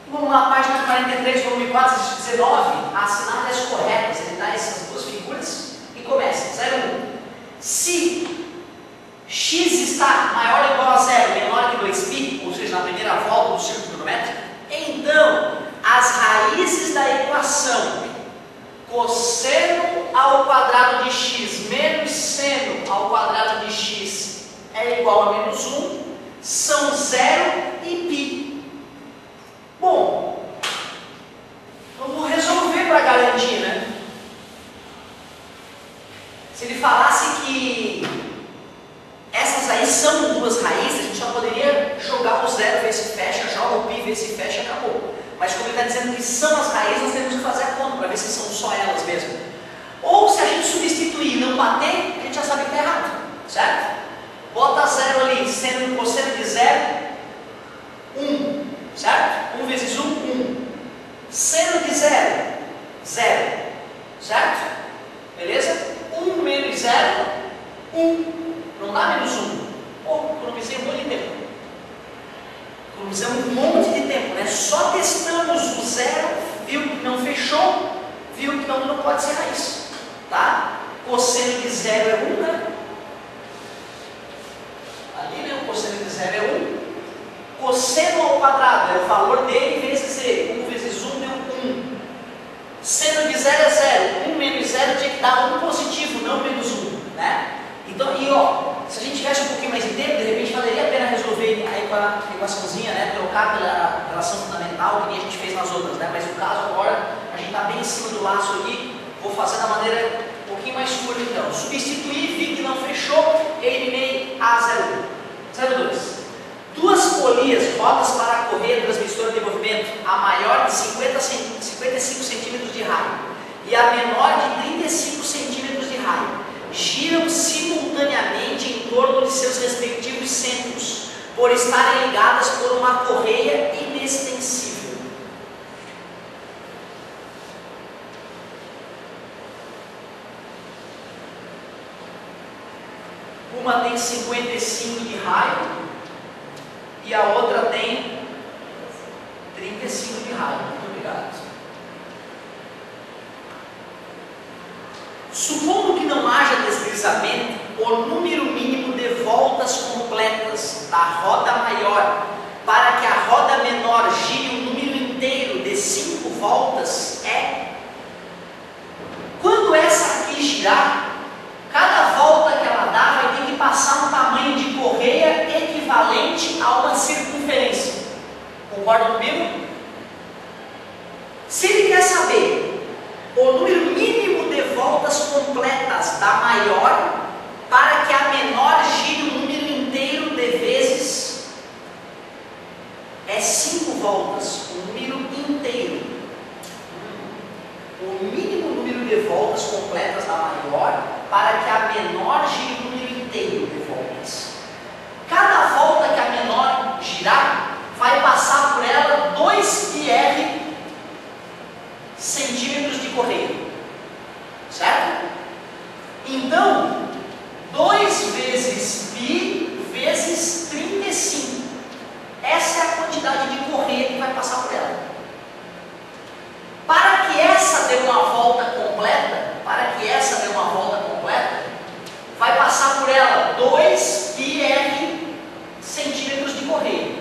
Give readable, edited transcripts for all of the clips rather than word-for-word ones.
Vamos lá, página 43, volume 4, 19, assinale as corretas. Ele dá essas duas figuras e começa. 0,1. Se x está maior ou igual a 0, menor que 2π, ou seja, na primeira volta do círculo trigonométrico, então as raízes da equação cosseno ao quadrado de x menos seno ao quadrado de x é igual a menos 1 são 0 e π. Bom, vamos resolver para garantir, né? Se ele falasse que essas aí são duas raízes, a gente só poderia jogar o 0, ver se fecha, joga o π, ver se fecha e acabou. Mas como ele está dizendo que são as raízes, nós temos que fazer a conta para ver se são só elas mesmo. Ou se a gente substituir e não bater, a gente já sabe que está errado, certo? Bota 0 ali, seno cosseno de 0, 1, certo? 1 vezes 1, 1. Seno de 0, 0, certo? Beleza? 1 menos 0, 1. Não dá menos 1. Pô, economizei um monte de tempo. Economizamos um monte de tempo, né? Só testamos o 0, viu que não fechou, viu que não pode ser raiz. Tá? Cosseno de 0 é 1, né? Ali, né? O cosseno de 0 é 1. Cosseno ao quadrado é o valor dele vezes ele. 1 vezes 1 deu 1. Seno de 0 é 0. 1 menos 0 tinha que dar 1 positivo, não menos 1, né? Então, e ó, se a gente tivesse um pouquinho mais de tempo, de repente valeria a pena resolver aí com a equaçãozinha, né? Trocar pela relação fundamental, que nem a gente fez nas outras, né? Mas no caso agora, a gente está bem em cima do laço aqui, vou fazer da maneira um pouquinho mais curta então. Substituir, vi que não fechou, eliminei A01. 02. Duas polias rodas para a correia transmissora de movimento, a maior de 55 centímetros de raio e a menor de 35 centímetros de raio, giram simultaneamente em torno de seus respectivos centros, por estarem ligadas por uma correia inextensível. Uma tem 55 de raio e a outra tem 35 de raio. Muito obrigado. Supondo que não haja deslizamento, o número mínimo de voltas completas da roda maior para que a roda menor gire um número inteiro de 5 voltas é: quando essa aqui girar, cada volta que ela dá vai ter que passar um tamanho de correia equivalente a uma circunferência. Concordam comigo? Se ele quer saber o número mínimo de voltas completas da maior para que a menor gire um número inteiro de vezes, é 5 voltas, o número inteiro. O mínimo número de voltas completas da maior para que a menor gire um número inteiro de voltas. Cada volta que a menor girar vai passar por ela 2πr centímetros de correia, certo? Então, 2 vezes π vezes 35. Essa é a quantidade de correia que vai passar por ela. Para que essa dê uma volta completa, vai passar por ela 2πr centímetros de correia.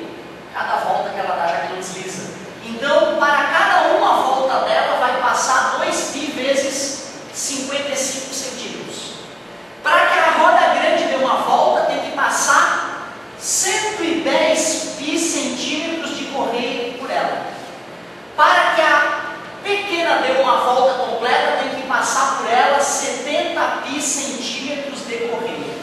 Cada volta que ela dá, já que não desliza. Então, para cada uma volta dela, vai passar 2π vezes 55 centímetros. Para que a roda grande dê uma volta, tem que passar 110π centímetros de correia por ela. Para que a pequena dê uma volta completa, tem que passar por ela 70π centímetros de correia.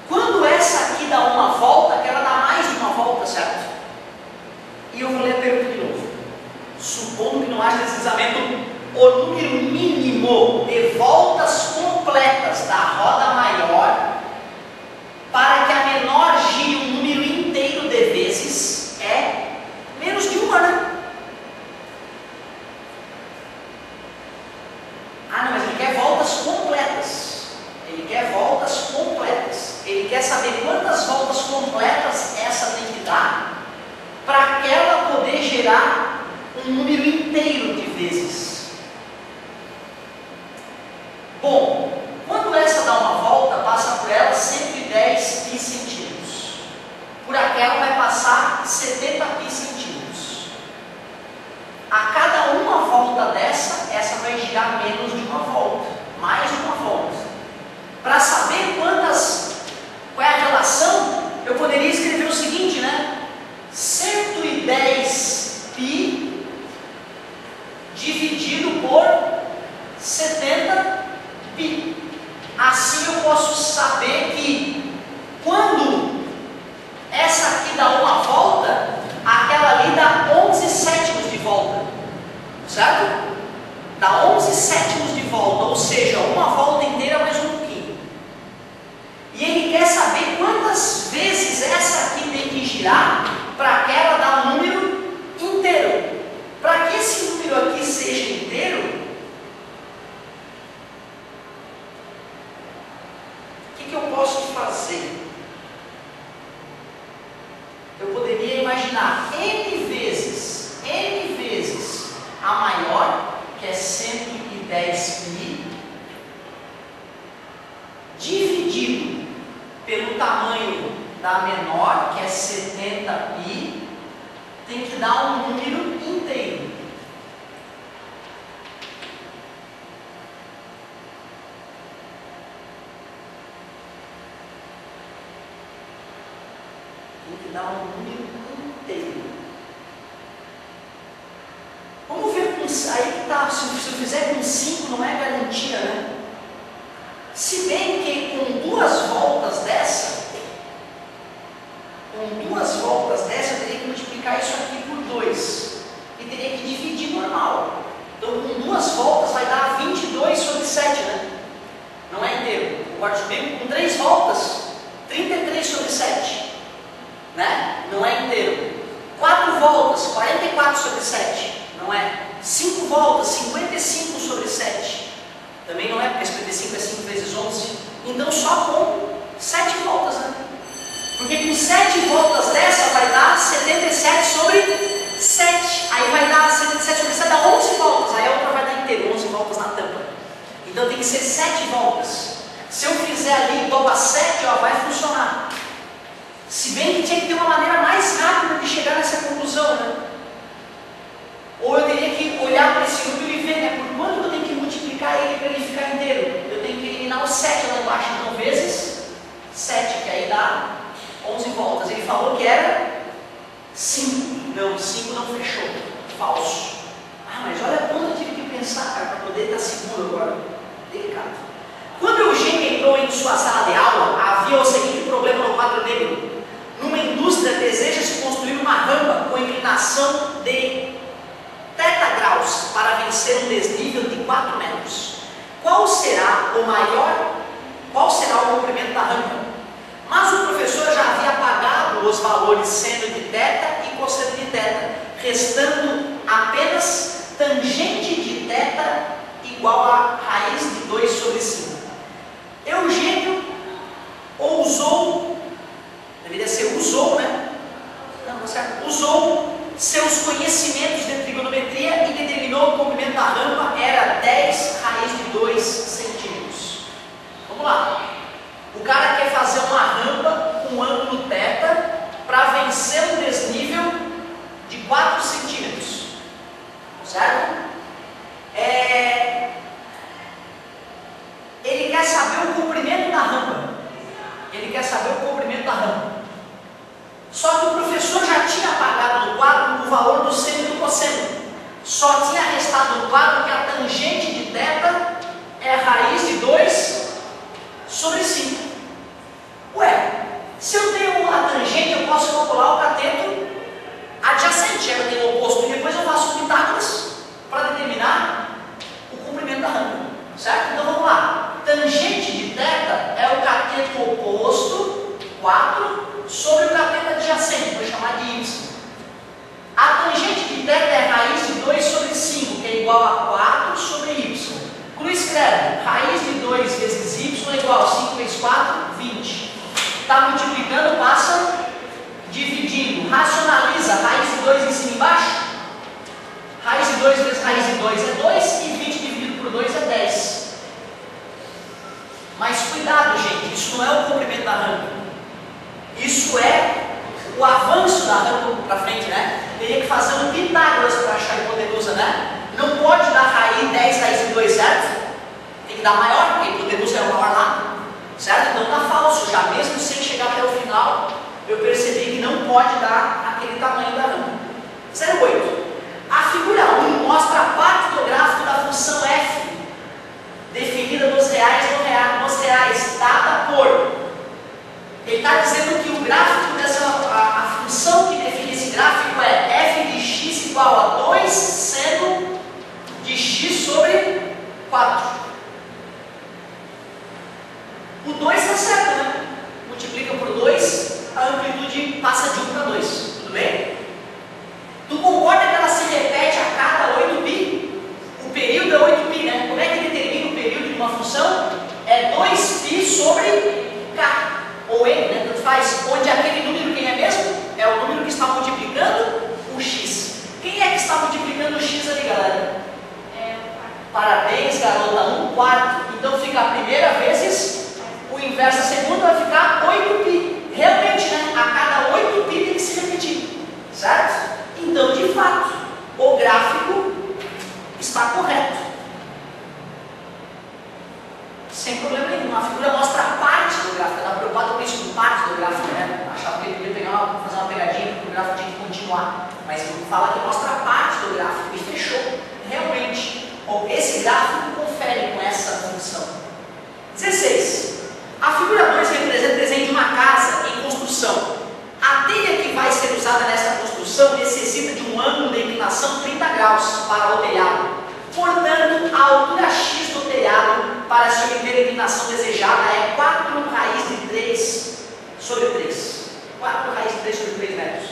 Quando essa aqui dá uma volta, que ela dá mais de uma volta, certo? E eu vou ler a pergunta de novo. Supondo que não haja deslizamento, o número mínimo de voltas completas da roda maior para que a menor gire um número inteiro de vezes é menos de uma, né? Ah, não, mas ele quer voltas completas. Ele quer saber quantas voltas completas essa tem que dar para aquela poder gerar um número inteiro de vezes. Bom, quando essa dá uma volta, passa por ela 110 pi centímetros. Por aquela vai passar 70 pi centímetros. A cada uma volta dessa, essa vai girar menos de uma volta, mais de uma volta. Para saber qual é a relação, eu poderia escrever o seguinte, né? 110 pi dividido por 70 pi. Assim eu posso saber que quando essa aqui dá uma volta, aquela ali dá 11 sétimos de volta, certo? Dá 11 sétimos de volta, ou seja, uma volta inteira mais um pouquinho. E ele quer saber quantas vezes essa aqui tem que girar para que ela dê um número inteiro. Para que esse número aqui seja inteiro, o que eu posso fazer? Eu poderia imaginar n vezes a maior, que é 110 pi, dividido pelo tamanho da menor, que é 70 pi, tem que dar um número inteiro. Tem que dar um número inteiro. Vamos ver com aí que tá, se eu fizer com 5 não é garantia, né? Se bem que com duas voltas dessa, eu teria que multiplicar isso aqui por 2 e teria que dividir normal. Então com duas voltas vai dar 22 sobre 7, né? Não é inteiro. Agora bem, com 3 voltas, 33 sobre 7, né? Não é inteiro. 4 voltas, 44 sobre 7, não é? 5 voltas, 55 sobre 7, também não é, porque 55 é 5 vezes 11. Então só com 7 voltas, né? Porque com 7 voltas dessa vai dar 77 sobre 7. Aí vai dar 77 sobre 7, dá 11 voltas. Aí a outra vai dar inteiro, 11 voltas na tampa. Então tem que ser 7 voltas. Se eu fizer ali dobra 7, ó, vai funcionar. Se bem que tinha que ter uma maneira mais rápida de chegar nessa conclusão, né? Ou eu teria que olhar para esse número e ver, né? Por quanto eu tenho que multiplicar ele para ele ficar inteiro? Eu tenho que eliminar o 7 lá embaixo, então vezes 7, que aí dá 11 voltas. Ele falou que era 5. Não, 5 não fechou. Falso. Ah, mas olha quanto eu tive que pensar, cara, para poder estar seguro agora. Delicado. Quando Eugênio entrou em sua sala de aula, havia o seguinte problema no quadro negro. Numa indústria deseja-se construir uma rampa com inclinação de 30 graus para vencer um desnível de 4 metros. Qual será o comprimento da rampa? Mas o professor já havia apagado os valores seno de θ e cosseno de θ, restando apenas tangente de θ igual a raiz de 2 sobre 5. Eugênio usou, né? Não, certo? Usou seus conhecimentos de trigonometria e determinou que o comprimento da rampa era 10 raiz de 2 centímetros. Vamos lá. O cara quer fazer uma rampa com ângulo θ para vencer um desnível de 4 centímetros. Certo? Ele quer saber o comprimento da rampa. Só que o professor já tinha apagado no quadro o valor do seno e do cosseno. Só tinha restado no quadro que a tangente de θ é raiz de 2 sobre 5. Ué, se eu tenho a tangente, eu posso calcular o cateto adjacente. Eu tenho o oposto e depois eu faço Pitágoras para determinar o comprimento da rampa. Certo? Então vamos lá. Tangente de θ é o cateto oposto, 4, sobre o cateto adjacente, vou chamar de y. A tangente de θ é raiz de 2 sobre 5, que é igual a 4 sobre y. Quando escreve raiz de 2 vezes y é igual a 5 vezes 4, 20. Está multiplicando, passa dividindo. Racionaliza, raiz 2 é 2 e 20 dividido por 2 é 10. Mas cuidado, gente, isso não é o comprimento da rampa. Isso é o avanço da rampa para frente, né? Teria que fazer um Pitágoras para achar a hipotenusa, né? Não pode dar raiz 10 raiz de 2, certo? Tem que dar maior, porque a hipotenusa é o maior lado, certo? Então está falso já, mesmo sem chegar até o final, eu percebi que não pode dar aquele tamanho da rampa. 0,8. A figura 1 mostra a parte do gráfico da função f, definida nos reais, dada por. Ele está dizendo que o gráfico a função que define esse gráfico é f de x igual a 2 seno de x sobre 4. O 2 está certo, né? Multiplica por 2, a amplitude passa de 1 para 2. Tudo bem? Tu concorda que ela se repete a cada 8π? O período é 8π, né? Como é que determina o período de uma função? É 2π sobre k, ou n, né? Tanto faz. Onde aquele número quem é mesmo? É o número que está multiplicando o x. Quem é que está multiplicando o x ali, galera? Parabéns, garota, 1/4. Então fica a primeira vezes, o inverso a segunda vai ficar 8π. Realmente, né? A cada 8π tem que se repetir, certo? Então, de fato, o gráfico está correto. Sem problema nenhum. A figura mostra a parte do gráfico. Eu estava preocupado com isso, com parte do gráfico, né? Achava que ele podia fazer uma pegadinha porque o gráfico tinha que continuar. Mas fala que mostra a parte do gráfico e fechou. Realmente, esse gráfico confere com essa função. 16. A figura 2 representa o desenho de uma casa em construção. A telha que vai ser usada nessa construção necessita de um ângulo de inclinação 30 graus para o telhado. Portanto, a altura x do telhado para se obter a inclinação desejada é 4 raiz de 3 sobre 3. 4 raiz de 3 sobre 3 metros.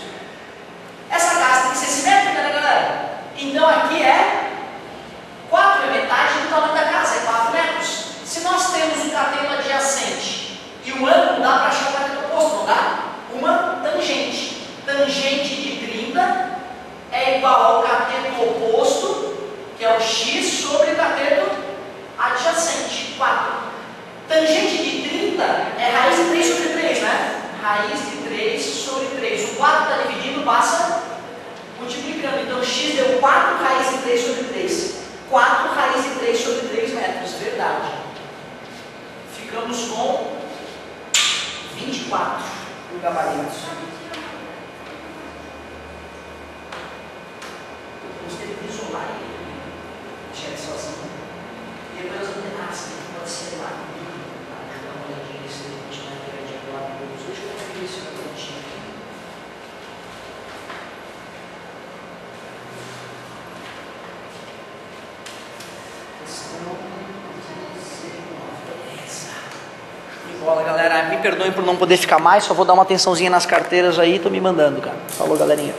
Essa casa tem que ser simétrica, né, galera? Então aqui é 4 é metade do tamanho da casa, é 4 metros. Se nós temos um cateto adjacente e o ângulo dá para achar o cateto oposto, não dá? Uma tangente. Tangente de 30 é igual ao cateto oposto, que é o x, sobre o cateto adjacente, 4. Tangente de 30 é raiz de 3 sobre 3, né? Raiz de 3 sobre 3. O 4 está dividindo, passa multiplicando. Então x deu 4 raiz de 3 sobre 3. 4 raiz de 3 sobre 3 metros, verdade. Ficamos com 24 no gabarito. Vamos ter que isolar ele, deixar ele sozinho. E depois as antenas que pode ser lá. Deixa eu dar uma olhadinha nesse último pegadinha do lado do uso. Deixa eu conferir isso no cantinho aqui. Bola, galera, me perdoem por não poder ficar mais, só vou dar uma atençãozinha nas carteiras aí, tô me mandando, cara. Falou, galerinha.